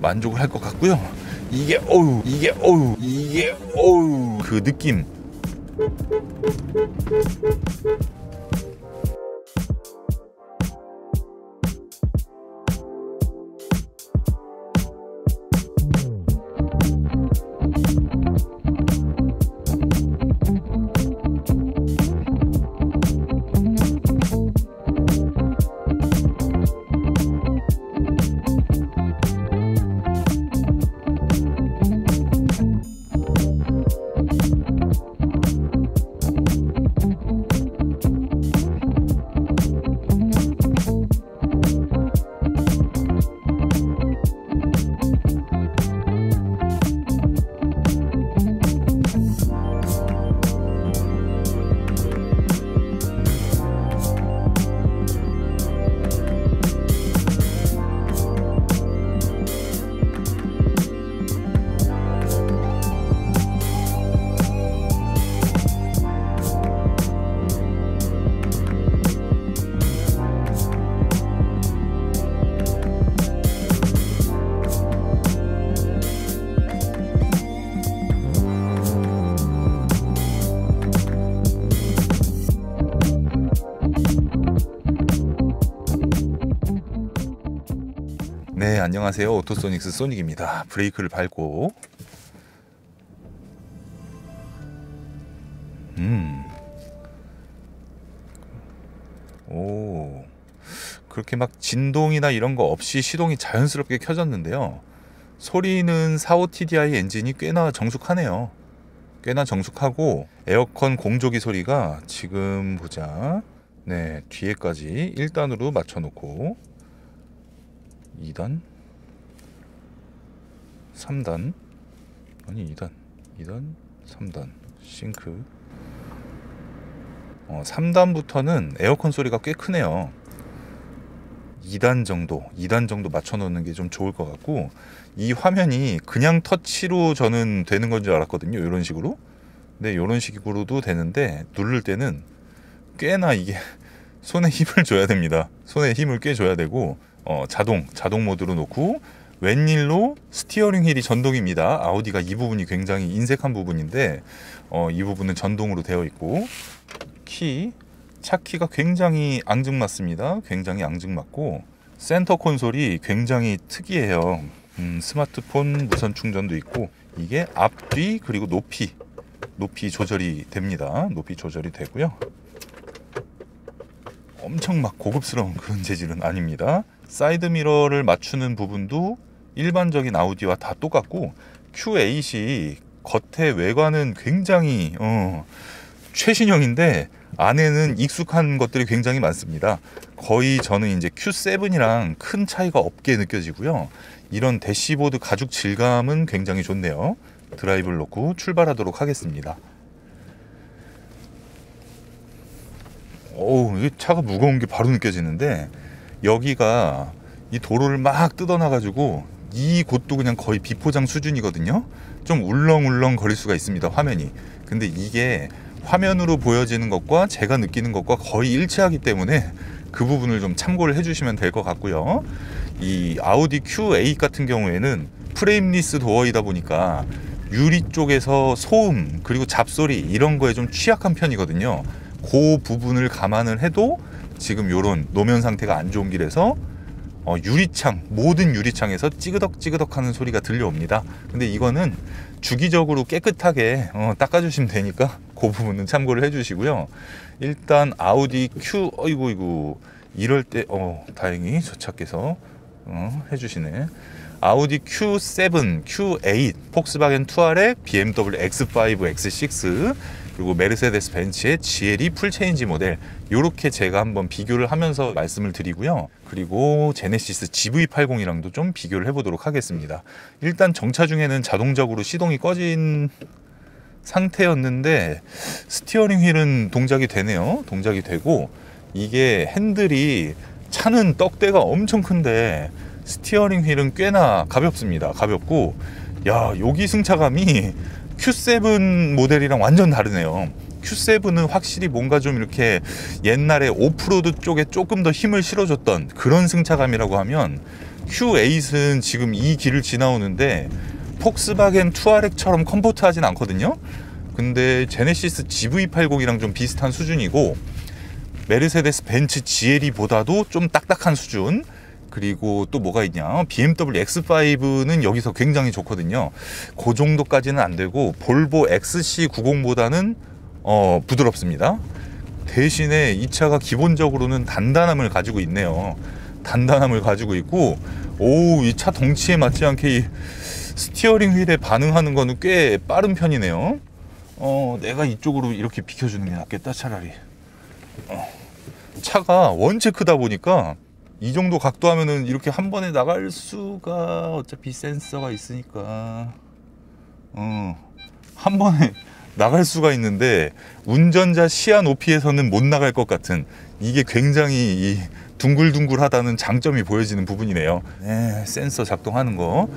만족을 할 것 같고요. 이게 그 느낌. 네, 안녕하세요. 오토소닉스 소닉입니다. 브레이크를 밟고 그렇게 막 진동이나 이런 거 없이 시동이 자연스럽게 켜졌는데요. 소리는 45TDI 엔진이 꽤나 정숙하네요. 꽤나 정숙하고 에어컨 공조기 소리가 지금 보자. 네, 뒤에까지 1단으로 맞춰놓고 2단 3단 아니 2단 3단 싱크 3단부터는 에어컨 소리가 꽤 크네요. 2단 정도 맞춰 놓는 게 좀 좋을 것 같고, 이 화면이 그냥 터치로 저는 되는 건 줄 알았거든요. 이런 식으로. 근데 이런 식으로도 되는데 누를 때는 꽤나 이게 손에 힘을 줘야 됩니다. 손에 힘을 꽤 줘야 되고, 자동 모드로 놓고 웬일로 스티어링 휠이 전동입니다. 아우디가 이 부분이 굉장히 인색한 부분인데 이 부분은 전동으로 되어 있고, 차키가 굉장히 앙증맞습니다. 굉장히 앙증맞고 센터 콘솔이 굉장히 특이해요. 스마트폰 무선 충전도 있고, 이게 앞뒤 그리고 높이 조절이 됩니다. 높이 조절이 되고요. 엄청 막 고급스러운 그런 재질은 아닙니다. 사이드 미러를 맞추는 부분도 일반적인 아우디와 다 똑같고, Q8이 겉에 외관은 굉장히 최신형인데 안에는 익숙한 것들이 굉장히 많습니다. 거의 저는 이제 Q7이랑 큰 차이가 없게 느껴지고요. 이런 대시보드 가죽 질감은 굉장히 좋네요. 드라이브를 놓고 출발하도록 하겠습니다. 이 차가 무거운 게 바로 느껴지는데, 여기가 이 도로를 막 뜯어놔가지고 이 곳도 그냥 거의 비포장 수준이거든요. 좀 울렁울렁 거릴 수가 있습니다, 화면이. 근데 이게 화면으로 보여지는 것과 제가 느끼는 것과 거의 일치하기 때문에 그 부분을 좀 참고를 해주시면 될 것 같고요. 이 아우디 Q8 같은 경우에는 프레임리스 도어이다 보니까 유리 쪽에서 소음 그리고 잡소리 이런 거에 좀 취약한 편이거든요. 그 부분을 감안을 해도 지금 요런 노면 상태가 안 좋은 길에서 모든 유리창에서 찌그덕찌그덕 하는 소리가 들려옵니다. 근데 이거는 주기적으로 깨끗하게 닦아주시면 되니까 그 부분은 참고를 해주시고요. 일단 아우디 이럴 때 다행히 저 차께서 해주시네. 아우디 Q7, Q8, 폭스바겐 투아렉, BMW X5, X6, 그리고 메르세데스 벤츠의 GLE 풀체인지 모델, 이렇게 제가 한번 비교를 하면서 말씀을 드리고요. 그리고 제네시스 GV80이랑도 좀 비교를 해보도록 하겠습니다. 일단 정차 중에는 자동적으로 시동이 꺼진 상태였는데 스티어링 휠은 동작이 되네요. 동작이 되고, 이게 핸들이 차는 떡대가 엄청 큰데 스티어링 휠은 꽤나 가볍습니다. 가볍고, 여기 승차감이 Q7 모델이랑 완전 다르네요. Q7은 확실히 뭔가 좀 이렇게 옛날에 오프로드 쪽에 조금 더 힘을 실어줬던 그런 승차감이라고 하면, Q8은 지금 이 길을 지나오는데 폭스바겐 투아렉처럼 컴포트하진 않거든요. 근데 제네시스 GV80이랑 좀 비슷한 수준이고, 메르세데스 벤츠 GLE보다도 좀 딱딱한 수준. 그리고 또 뭐가 있냐, BMW X5는 여기서 굉장히 좋거든요. 그 정도까지는 안 되고 볼보 XC90보다는 부드럽습니다. 대신에 이 차가 기본적으로는 단단함을 가지고 있네요. 단단함을 가지고 있고, 이 차 덩치에 맞지 않게 이 스티어링 휠에 반응하는 거는 꽤 빠른 편이네요. 내가 이쪽으로 이렇게 비켜주는 게 낫겠다, 차라리. 차가 원체 크다 보니까 이 정도 각도 하면은 이렇게 한 번에 나갈 수가, 어차피 센서가 있으니까 한 번에 나갈 수가 있는데, 운전자 시야 높이에서는 못 나갈 것 같은, 이게 굉장히 이 둥글둥글하다는 장점이 보여지는 부분이네요. 네, 센서 작동하는 거.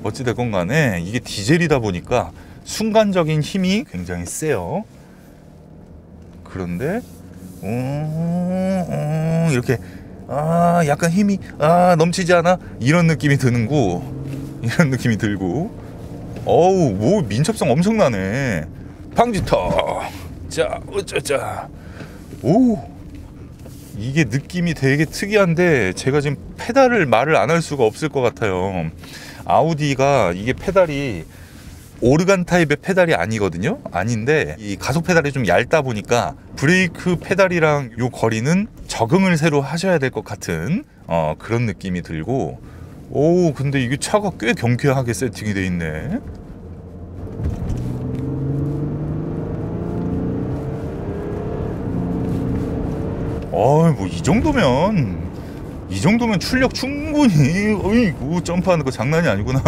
어찌됐건 간에 이게 디젤이다 보니까 순간적인 힘이 굉장히 세요. 그런데 이렇게 약간 힘이 넘치지 않아? 이런 느낌이 이런 느낌이 들고, 뭐 민첩성 엄청나네. 방지턱. 자, 어쩌자. 이게 느낌이 되게 특이한데, 제가 지금 말을 안 할 수가 없을 것 같아요. 아우디가 이게 페달이 오르간 타입의 페달이 아니거든요. 아닌데 이 가속 페달이 좀 얇다 보니까 브레이크 페달이랑 요 거리는 적응을 새로 하셔야 될 것 같은 그런 느낌이 들고, 근데 이게 차가 꽤 경쾌하게 세팅이 돼 있네. 뭐 이 정도면 출력 충분히, 어이구, 점프하는 거 장난이 아니구나.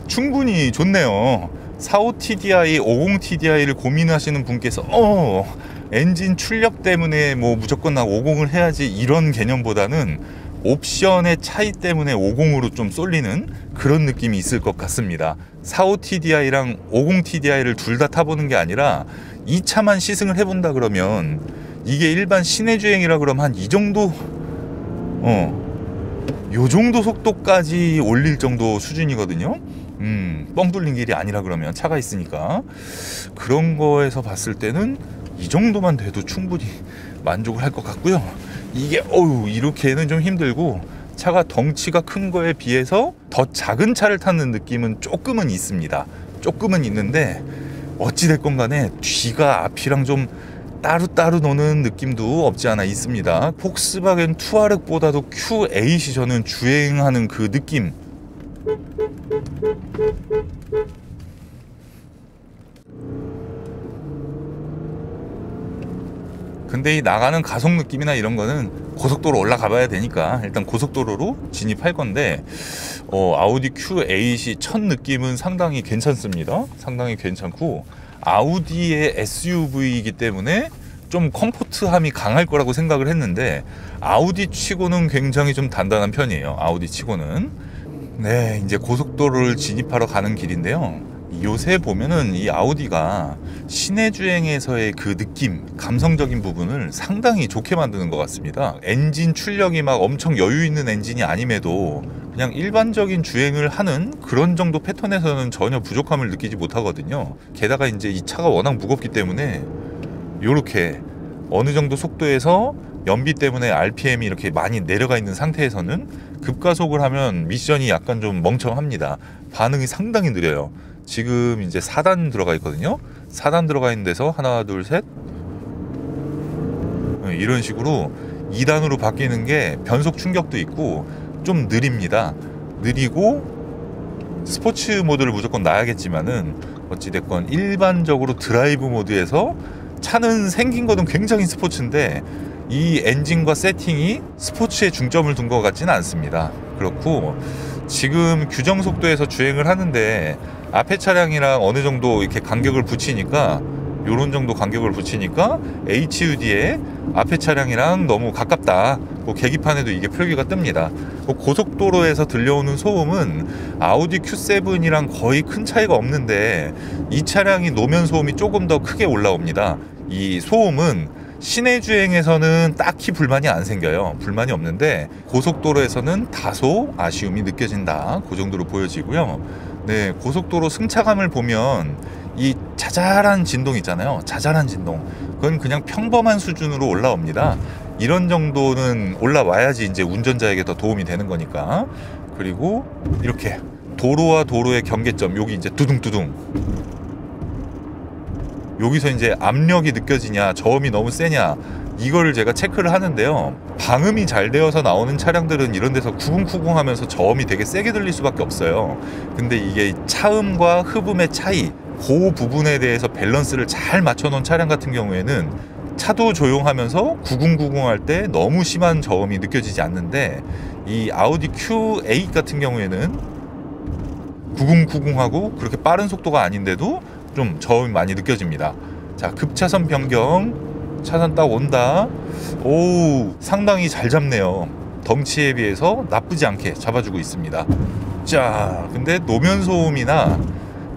충분히 좋네요. 45TDI, 50TDI를 고민하시는 분께서 엔진 출력 때문에 뭐 무조건 나 50을 해야지, 이런 개념보다는 옵션의 차이 때문에 50으로 좀 쏠리는 그런 느낌이 있을 것 같습니다. 45TDI랑 50TDI를 둘 다 타보는 게 아니라 이 차만 시승을 해본다 그러면, 이게 일반 시내 주행이라 그러면 한 이 정도, 요 정도 속도까지 올릴 정도 수준이거든요. 뻥 뚫린 길이 아니라 그러면, 차가 있으니까. 그런 거에서 봤을 때는 이 정도만 돼도 충분히 만족을 할 것 같고요. 이게 이렇게는 좀 힘들고, 차가 덩치가 큰 거에 비해서 더 작은 차를 타는 느낌은 조금은 있습니다. 조금은 있는데, 어찌됐건 간에 뒤가 앞이랑 좀 따로따로 노는 느낌도 없지 않아 있습니다. 폭스바겐 투아렉보다도 Q8이 저는 주행하는 그 느낌, 근데 이 나가는 가속 느낌이나 이런 거는 고속도로 올라가 봐야 되니까 일단 고속도로로 진입할 건데, 아우디 Q8이 첫 느낌은 상당히 괜찮습니다. 상당히 괜찮고, 아우디의 SUV이기 때문에 좀 컴포트함이 강할 거라고 생각을 했는데, 아우디 치고는 굉장히 좀 단단한 편이에요. 아우디 치고는. 네, 이제 고속도로를 진입하러 가는 길인데요. 요새 보면은 이 아우디가 시내 주행에서의 그 느낌, 감성적인 부분을 상당히 좋게 만드는 것 같습니다. 엔진 출력이 막 엄청 여유 있는 엔진이 아님에도 그냥 일반적인 주행을 하는 그런 정도 패턴에서는 전혀 부족함을 느끼지 못하거든요. 게다가 이제 이 차가 워낙 무겁기 때문에 요렇게 어느 정도 속도에서 연비 때문에 RPM이 이렇게 많이 내려가 있는 상태에서는 급가속을 하면 미션이 약간 좀 멍청합니다. 반응이 상당히 느려요. 지금 이제 4단 들어가 있거든요. 4단 들어가 있는 데서 하나, 둘, 셋, 이런 식으로 2단으로 바뀌는 게 변속 충격도 있고 좀 느립니다. 느리고 스포츠 모드를 무조건 놔야겠지만은, 어찌됐건 일반적으로 드라이브 모드에서 차는 생긴 거는 굉장히 스포츠인데 이 엔진과 세팅이 스포츠에 중점을 둔 것 같지는 않습니다. 그렇고 지금 규정 속도에서 주행을 하는데 앞에 차량이랑 어느 정도 이렇게 간격을 붙이니까, 요런 정도 간격을 붙이니까 HUD에 앞에 차량이랑 너무 가깝다, 그 계기판에도 이게 표기가 뜹니다. 고속도로에서 들려오는 소음은 아우디 Q7이랑 거의 큰 차이가 없는데, 이 차량이 노면 소음이 조금 더 크게 올라옵니다. 이 소음은 시내 주행에서는 딱히 불만이 안 생겨요. 불만이 없는데 고속도로에서는 다소 아쉬움이 느껴진다. 그 정도로 보여지고요. 네, 고속도로 승차감을 보면 이 자잘한 진동 있잖아요. 자잘한 진동. 그건 그냥 평범한 수준으로 올라옵니다. 이런 정도는 올라와야지 이제 운전자에게 더 도움이 되는 거니까. 그리고 이렇게 도로와 도로의 경계점, 여기 이제 두둥두둥. 여기서 이제 압력이 느껴지냐, 저음이 너무 세냐, 이거를 제가 체크를 하는데요. 방음이 잘 되어서 나오는 차량들은 이런 데서 쿠궁쿠궁 하면서 저음이 되게 세게 들릴 수밖에 없어요. 근데 이게 차음과 흡음의 차이, 그 부분에 대해서 밸런스를 잘 맞춰놓은 차량 같은 경우에는 차도 조용하면서 구궁구궁 할 때 너무 심한 저음이 느껴지지 않는데, 이 아우디 Q8 같은 경우에는 구궁구궁하고 그렇게 빠른 속도가 아닌데도 좀 저음이 많이 느껴집니다. 자, 급차선 변경, 차선 딱 온다. 오, 상당히 잘 잡네요. 덩치에 비해서 나쁘지 않게 잡아주고 있습니다. 자, 근데 노면 소음이나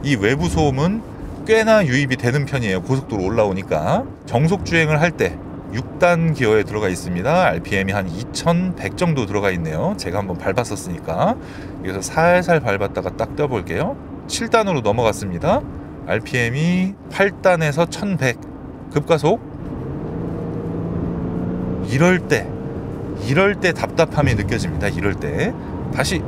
이 외부 소음은 꽤나 유입이 되는 편이에요. 고속도로 올라오니까. 정속 주행을 할 때 6단 기어에 들어가 있습니다. RPM이 한 2100 정도 들어가 있네요. 제가 한번 밟았었으니까. 여기서 살살 밟았다가 딱 떼어볼게요. 7단으로 넘어갔습니다. RPM이 8단에서 1100. 급가속. 이럴 때 답답함이 느껴집니다. 이럴 때 다시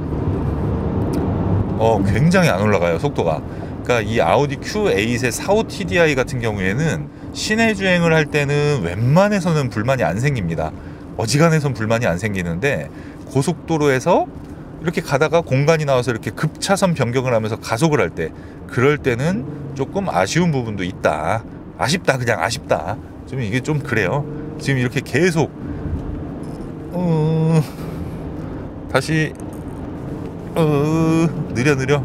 굉장히 안 올라가요, 속도가. 그러니까 이 아우디 Q8의 45 TDI 같은 경우에는 시내 주행을 할 때는 웬만해서는 불만이 안 생깁니다. 어지간해선 불만이 안 생기는데, 고속도로에서 이렇게 가다가 공간이 나와서 이렇게 급차선 변경을 하면서 가속을 할 때, 그럴 때는 조금 아쉬운 부분도 있다. 아쉽다, 그냥 아쉽다. 좀 이게 좀 그래요. 지금 이렇게 계속 다시 느려.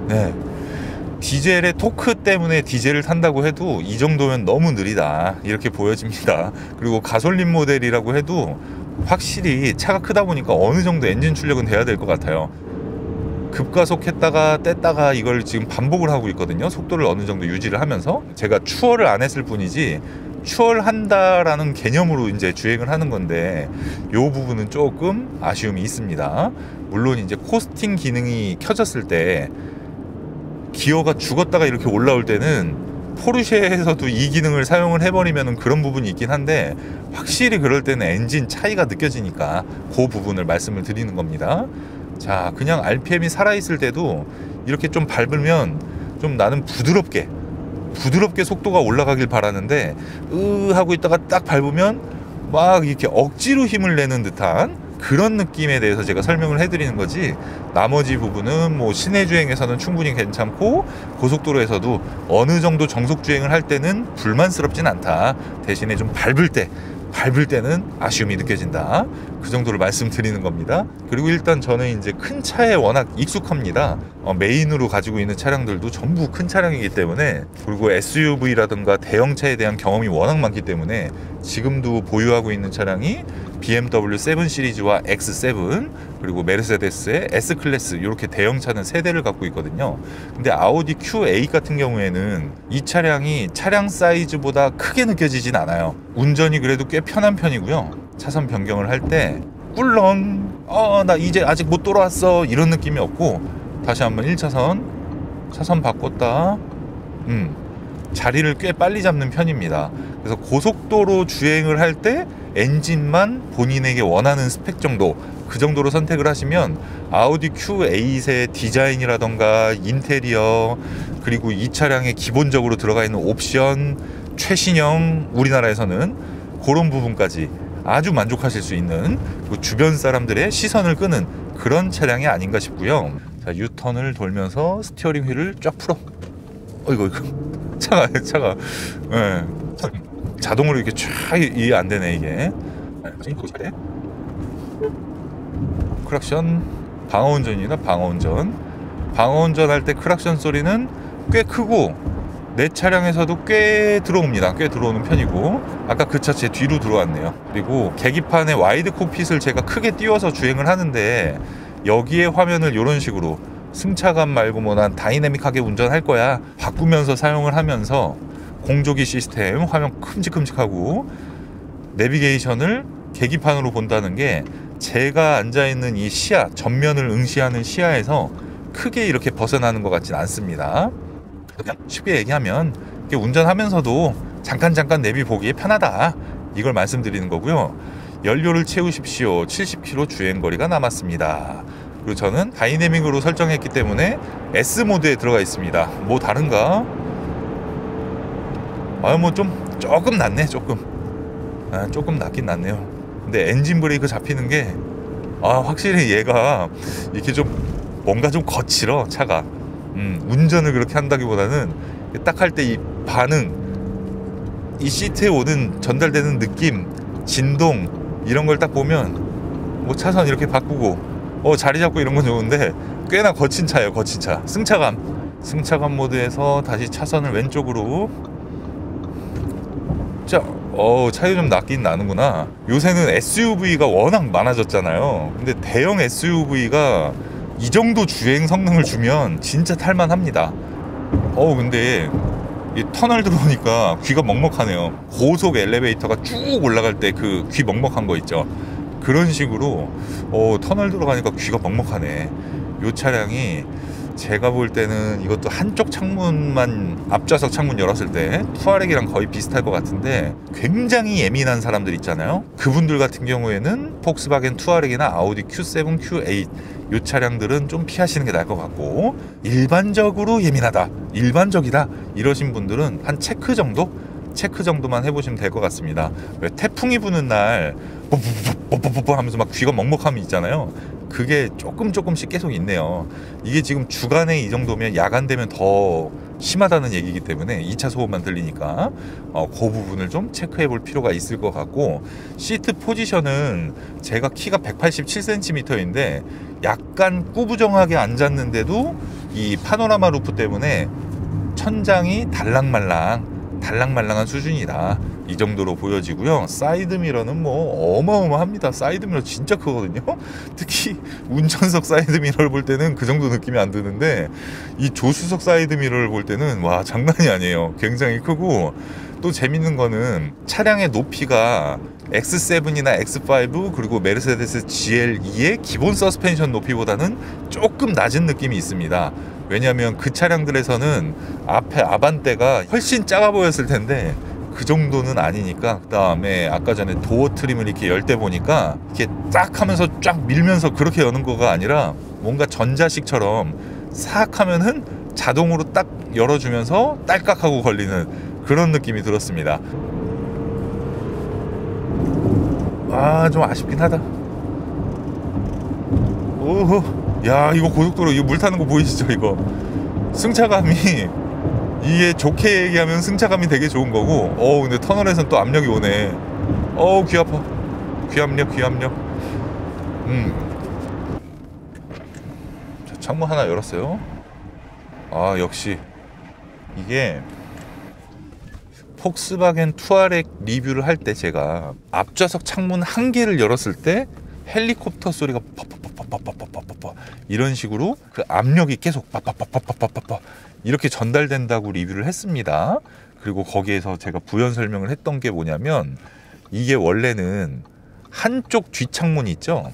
네, 디젤의 토크 때문에 디젤을 탄다고 해도 이 정도면 너무 느리다, 이렇게 보여집니다. 그리고 가솔린 모델이라고 해도 확실히 차가 크다 보니까 어느 정도 엔진 출력은 돼야 될 것 같아요. 급가속했다가 뗐다가 이걸 지금 반복을 하고 있거든요. 속도를 어느 정도 유지를 하면서. 제가 추월을 안 했을 뿐이지 추월한다라는 개념으로 이제 주행을 하는 건데, 이 부분은 조금 아쉬움이 있습니다. 물론 이제 코스팅 기능이 켜졌을 때 기어가 죽었다가 이렇게 올라올 때는 포르쉐에서도 이 기능을 사용을 해버리면 그런 부분이 있긴 한데, 확실히 그럴 때는 엔진 차이가 느껴지니까 그 부분을 말씀을 드리는 겁니다. 자, 그냥 RPM이 살아있을 때도 이렇게 좀 밟으면 좀 나는 부드럽게 속도가 올라가길 바라는데, 하고 있다가 딱 밟으면 막 이렇게 억지로 힘을 내는 듯한 그런 느낌에 대해서 제가 설명을 해드리는 거지, 나머지 부분은 뭐 시내 주행에서는 충분히 괜찮고 고속도로에서도 어느 정도 정속 주행을 할 때는 불만스럽진 않다. 대신에 좀 밟을 때는 아쉬움이 느껴진다. 그 정도를 말씀드리는 겁니다. 그리고 일단 저는 이제 큰 차에 워낙 익숙합니다. 메인으로 가지고 있는 차량들도 전부 큰 차량이기 때문에, 그리고 SUV라든가 대형차에 대한 경험이 워낙 많기 때문에, 지금도 보유하고 있는 차량이 BMW 7 시리즈와 X7, 그리고 메르세데스의 S클래스, 이렇게 대형차는 3대를 갖고 있거든요. 근데 아우디 Q8 같은 경우에는 이 차량이 차량 사이즈보다 크게 느껴지진 않아요. 운전이 그래도 꽤 편한 편이고요. 차선 변경을 할 때 꿀렁 나 이제 아직 못 돌아왔어, 이런 느낌이 없고, 다시 한번 1차선 차선 바꿨다, 자리를 꽤 빨리 잡는 편입니다. 그래서 고속도로 주행을 할 때 엔진만 본인에게 원하는 스펙 정도, 그 정도로 선택을 하시면 아우디 Q8의 디자인이라던가 인테리어, 그리고 이 차량에 기본적으로 들어가 있는 옵션, 최신형, 우리나라에서는 그런 부분까지 아주 만족하실 수 있는, 그 주변 사람들의 시선을 끄는 그런 차량이 아닌가 싶고요. 자, 유턴을 돌면서 스티어링 휠을 쫙 풀어. 이거 차가 네. 자동으로 이렇게 쫙 이해 안 되네 이게. 크락션, 방어운전이나 방어운전 할 때 크락션 소리는 꽤 크고, 내 차량에서도 꽤 들어옵니다. 꽤 들어오는 편이고, 아까 그 차 제 뒤로 들어왔네요. 그리고 계기판에 와이드 콕핏을 제가 크게 띄워서 주행을 하는데, 여기에 화면을 이런 식으로 승차감 말고 뭐 난 다이내믹하게 운전할 거야 바꾸면서 사용을 하면서 공조기 시스템, 화면 큼직큼직하고 내비게이션을 계기판으로 본다는 게 제가 앉아있는 이 시야, 전면을 응시하는 시야에서 크게 이렇게 벗어나는 것 같진 않습니다. 그냥 쉽게 얘기하면 운전하면서도 잠깐 내비 보기에 편하다, 이걸 말씀드리는 거고요. 연료를 채우십시오. 70km 주행거리가 남았습니다. 그리고 저는 다이내믹으로 설정했기 때문에 S 모드에 들어가 있습니다. 뭐 다른가? 뭐 좀 조금 낫네. 조금 낫긴 낫네요. 근데 엔진 브레이크 잡히는 게 확실히 얘가 이렇게 좀 뭔가 좀 거칠어, 차가. 운전을 그렇게 한다기보다는 딱 할 때 이 반응, 이 시트에 오는 전달되는 느낌, 진동, 이런 걸 딱 보면 뭐 차선 이렇게 바꾸고 자리 잡고 이런 건 좋은데 꽤나 거친 차예요. 거친 차. 승차감 모드에서 다시 차선을 왼쪽으로. 자, 차이 좀 나긴 나는구나. 요새는 SUV가 워낙 많아졌잖아요. 근데 대형 SUV가 이 정도 주행 성능을 주면 진짜 탈만합니다. 근데 이 터널 들어오니까 귀가 먹먹하네요. 고속 엘리베이터가 쭉 올라갈 때 그 귀 먹먹한 거 있죠. 그런 식으로 터널 들어가니까 귀가 먹먹하네. 요 차량이 제가 볼 때는 이것도 한쪽 창문만, 앞좌석 창문 열었을 때 투아렉이랑 거의 비슷할 것 같은데, 굉장히 예민한 사람들 있잖아요. 그분들 같은 경우에는 폭스바겐 투아렉이나 아우디 Q7, Q8 이 차량들은 좀 피하시는 게 나을 것 같고, 일반적으로 예민하다, 일반적이다 이러신 분들은 한 체크 정도만 해보시면 될 것 같습니다. 왜 태풍이 부는 날 뽀뽀뽀뽀뽀뽀 하면서 막 귀가 먹먹함이 있잖아요. 그게 조금씩 계속 있네요. 이게 지금 주간에 이 정도면 야간 되면 더 심하다는 얘기이기 때문에 2차 소음만 들리니까 그 부분을 좀 체크해 볼 필요가 있을 것 같고, 시트 포지션은 제가 키가 187cm인데 약간 꾸부정하게 앉았는데도 이 파노라마 루프 때문에 천장이 달랑말랑한 수준이다, 이 정도로 보여지고요. 사이드미러는 뭐 어마어마합니다. 사이드미러 진짜 크거든요. 특히 운전석 사이드미러를 볼 때는 그 정도 느낌이 안 드는데, 이 조수석 사이드미러를 볼 때는 와, 장난이 아니에요. 굉장히 크고, 또 재밌는 거는 차량의 높이가 X7이나 X5 그리고 메르세데스 GLE의 기본 서스펜션 높이보다는 조금 낮은 느낌이 있습니다. 왜냐하면 그 차량들에서는 앞에 아반떼가 훨씬 작아 보였을 텐데 그 정도는 아니니까. 그 다음에 아까 전에 도어 트림을 이렇게 열 때 보니까 이렇게 딱 하면서 쫙 밀면서 그렇게 여는 거가 아니라 뭔가 전자식처럼 싹 하면은 자동으로 딱 열어주면서 딸깍하고 걸리는 그런 느낌이 들었습니다. 좀 아쉽긴 하다. 오호. 야, 이거 고속도로, 이거 물 타는 거 보이시죠? 이거 승차감이, 이게 좋게 얘기하면 승차감이 되게 좋은 거고, 근데 터널에선 또 압력이 오네. 귀 아파. 귀압력. 자, 창문 하나 열었어요. 역시 이게 폭스바겐 투아렉 리뷰를 할 때 제가 앞좌석 창문 한 개를 열었을 때 헬리콥터 소리가 빠빠빠빠빠빠빠빠 이런 식으로 그 압력이 계속 빠빠빠빠빠빠빠 이렇게 전달된다고 리뷰를 했습니다. 그리고 거기에서 제가 부연 설명을 했던 게 뭐냐면, 이게 원래는 한쪽 뒷창문이 있죠.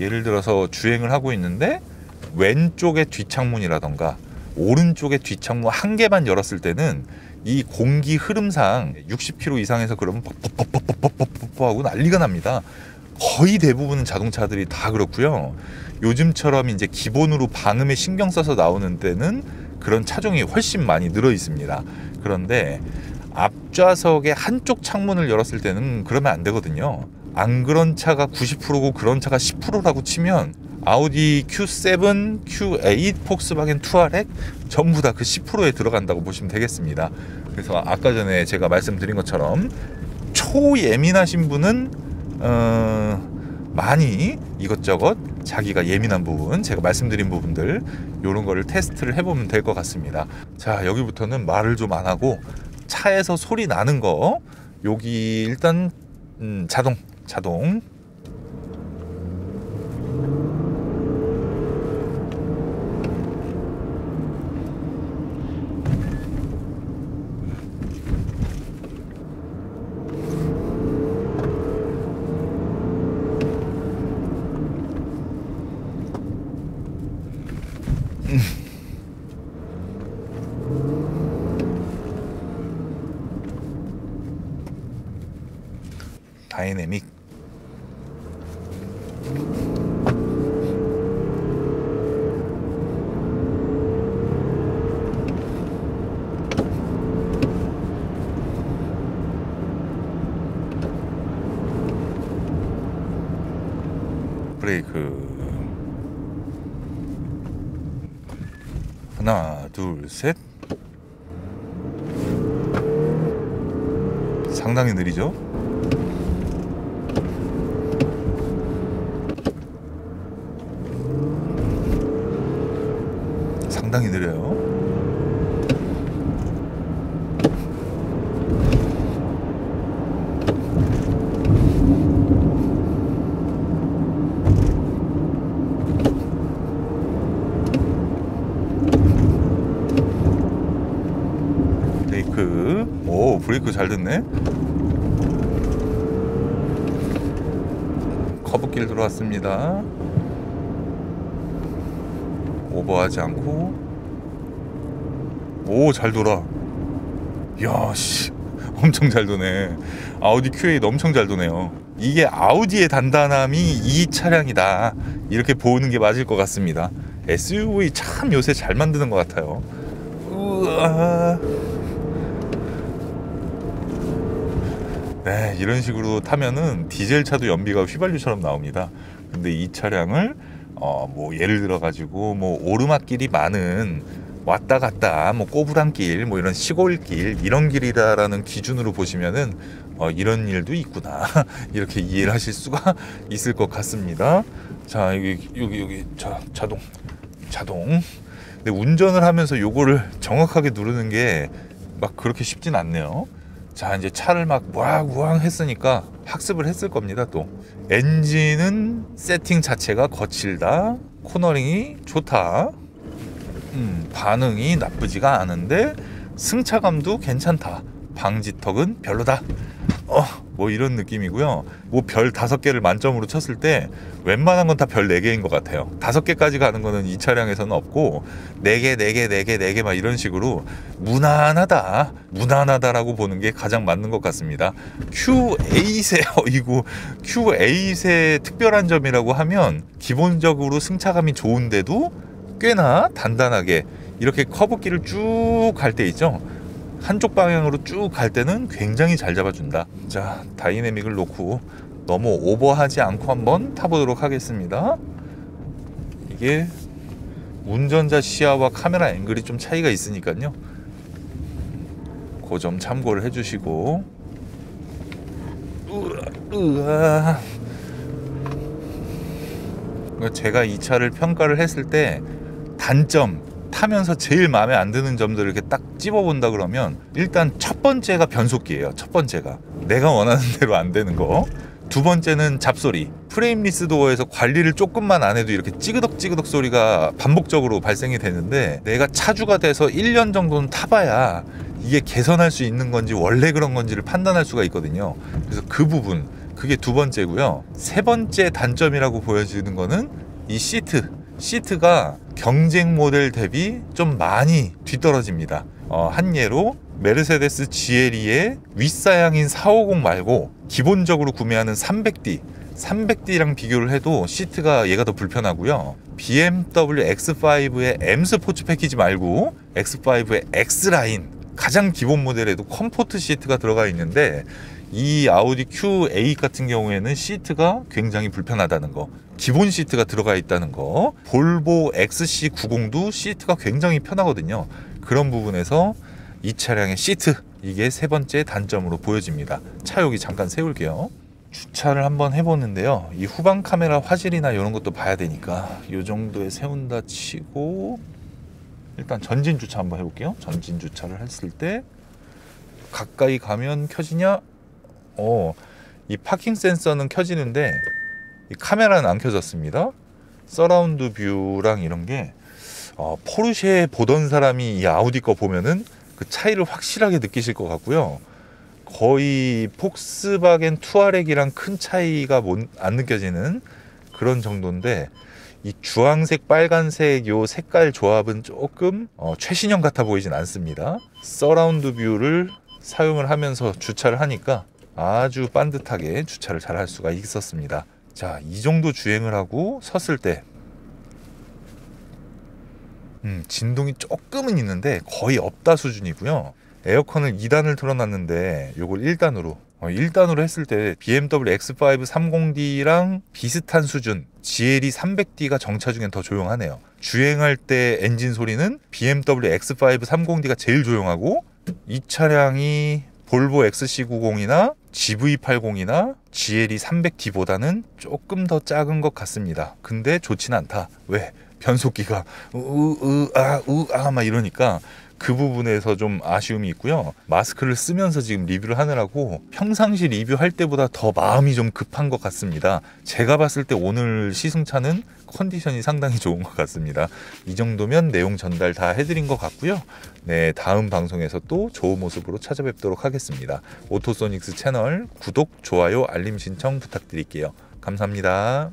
예를 들어서 주행을 하고 있는데 왼쪽의 뒷창문이라던가 오른쪽의 뒷창문 한 개만 열었을 때는 이 공기 흐름상 60km 이상에서 그러면 뻑뻑뻑뻑뻑뻑 하고 난리가 납니다. 거의 대부분 자동차들이 다 그렇고요. 요즘처럼 이제 기본으로 방음에 신경 써서 나오는 때는 그런 차종이 훨씬 많이 늘어 있습니다. 그런데 앞좌석의 한쪽 창문을 열었을 때는 그러면 안 되거든요. 안 그런 차가 90%고 그런 차가 10%라고 치면 아우디 Q7, Q8, 폭스바겐 투아렉 전부 다 그 10%에 들어간다고 보시면 되겠습니다. 그래서 아까 전에 제가 말씀드린 것처럼 초예민하신 분은 많이 이것저것 자기가 예민한 부분, 제가 말씀드린 부분들 이런 거를 테스트를 해보면 될 것 같습니다. 자, 여기부터는 말을 좀 안 하고 차에서 소리 나는 거, 여기 일단 자동 다이내믹. 브레이크. 하나, 둘, 셋. 상당히 느리죠? 상당히 느려요. 브레이크. 오, 브레이크 잘 됐네. 커브길 들어왔습니다. 오버하지 않고. 오, 잘 돌아. 이야, 씨, 엄청 잘 도네. 아우디 Q8 엄청 잘 도네요. 이게 아우디의 단단함이 이 차량이다, 이렇게 보는 게 맞을 것 같습니다. SUV 참 요새 잘 만드는 것 같아요. 우와. 네, 이런 식으로 타면은 디젤 차도 연비가 휘발유처럼 나옵니다. 근데 이 차량을 뭐 예를 들어 가지고 뭐 오르막길이 많은 왔다 갔다 뭐 꼬부랑길, 뭐 이런 시골길, 이런 길이다라는 기준으로 보시면은 이런 일도 있구나 이렇게 이해를 하실 수가 있을 것 같습니다. 자, 여기 자, 자동. 근데 운전을 하면서 요거를 정확하게 누르는 게 막 그렇게 쉽진 않네요. 자, 이제 차를 막 우왕우왕 했으니까 학습을 했을 겁니다. 또 엔진은 세팅 자체가 거칠다, 코너링이 좋다, 반응이 나쁘지가 않은데 승차감도 괜찮다, 방지턱은 별로다, 뭐 이런 느낌이고요. 뭐 별 5개를 만점으로 쳤을 때 웬만한 건 다 별 4개인 것 같아요. 5개까지 가는 거는 이 차량에서는 없고 4개 막 이런 식으로 무난하다라고 보는 게 가장 맞는 것 같습니다. Q8의 특별한 점이라고 하면 기본적으로 승차감이 좋은데도 꽤나 단단하게 이렇게 커브길을 쭉 갈 때 있죠. 한쪽 방향으로 쭉 갈 때는 굉장히 잘 잡아준다. 자, 다이내믹을 놓고 너무 오버하지 않고 한번 타보도록 하겠습니다. 이게 운전자 시야와 카메라 앵글이 좀 차이가 있으니까요, 그 점 참고를 해주시고. 제가 이 차를 평가를 했을 때 단점, 타면서 제일 마음에 안 드는 점들을 이렇게 딱 찝어본다 그러면, 일단 첫 번째가 변속기예요. 첫 번째가 내가 원하는 대로 안 되는 거. 두 번째는 잡소리. 프레임리스 도어에서 관리를 조금만 안 해도 이렇게 찌그덕 소리가 반복적으로 발생이 되는데, 내가 차주가 돼서 1년 정도는 타봐야 이게 개선할 수 있는 건지 원래 그런 건지를 판단할 수가 있거든요. 그래서 그 부분, 그게 두 번째고요. 세 번째 단점이라고 보여지는 거는 이 시트가 경쟁 모델 대비 좀 많이 뒤떨어집니다. 한 예로 메르세데스 GLE의 윗사양인 450 말고 기본적으로 구매하는 300D랑 비교를 해도 시트가 얘가 더 불편하고요. BMW X5의 M 스포츠 패키지 말고 X5의 X라인 가장 기본 모델에도 컴포트 시트가 들어가 있는데, 이 아우디 Q8 같은 경우에는 시트가 굉장히 불편하다는 거, 기본 시트가 들어가 있다는 거. 볼보 XC90도 시트가 굉장히 편하거든요. 그런 부분에서 이 차량의 시트, 이게 세 번째 단점으로 보여집니다. 차 여기 잠깐 세울게요. 주차를 한번 해보는데요, 이 후방 카메라 화질이나 이런 것도 봐야 되니까 이 정도에 세운다 치고, 일단 전진 주차 한번 해볼게요. 전진 주차를 했을 때 가까이 가면 켜지냐? 이 파킹 센서는 켜지는데 이 카메라는 안 켜졌습니다. 서라운드 뷰랑 이런 게 포르쉐 보던 사람이 이 아우디 거 보면은 그 차이를 확실하게 느끼실 것 같고요. 거의 폭스바겐 투아렉이랑 큰 차이가 안 느껴지는 그런 정도인데, 이 주황색 빨간색 요 색깔 조합은 조금 최신형 같아 보이진 않습니다. 서라운드 뷰를 사용을 하면서 주차를 하니까 아주 반듯하게 주차를 잘 할 수가 있었습니다. 자, 이 정도 주행을 하고 섰을 때 진동이 조금은 있는데 거의 없다 수준이고요. 에어컨을 2단을 틀어놨는데 요걸 1단으로 했을 때 BMW X5 30D랑 비슷한 수준 GLE 300D가 정차 중엔 더 조용하네요. 주행할 때 엔진 소리는 BMW X5 30D가 제일 조용하고 이 차량이 볼보 XC90이나 GV80이나 GLE 300D보다는 조금 더 작은 것 같습니다. 근데 좋진 않다. 왜? 변속기가 막 이러니까 그 부분에서 좀 아쉬움이 있고요. 마스크를 쓰면서 지금 리뷰를 하느라고 평상시 리뷰할 때보다 더 마음이 좀 급한 것 같습니다. 제가 봤을 때 오늘 시승차는 컨디션이 상당히 좋은 것 같습니다. 이 정도면 내용 전달 다 해드린 것 같고요. 네, 다음 방송에서 또 좋은 모습으로 찾아뵙도록 하겠습니다. 오토소닉스 채널 구독, 좋아요, 알림 신청 부탁드릴게요. 감사합니다.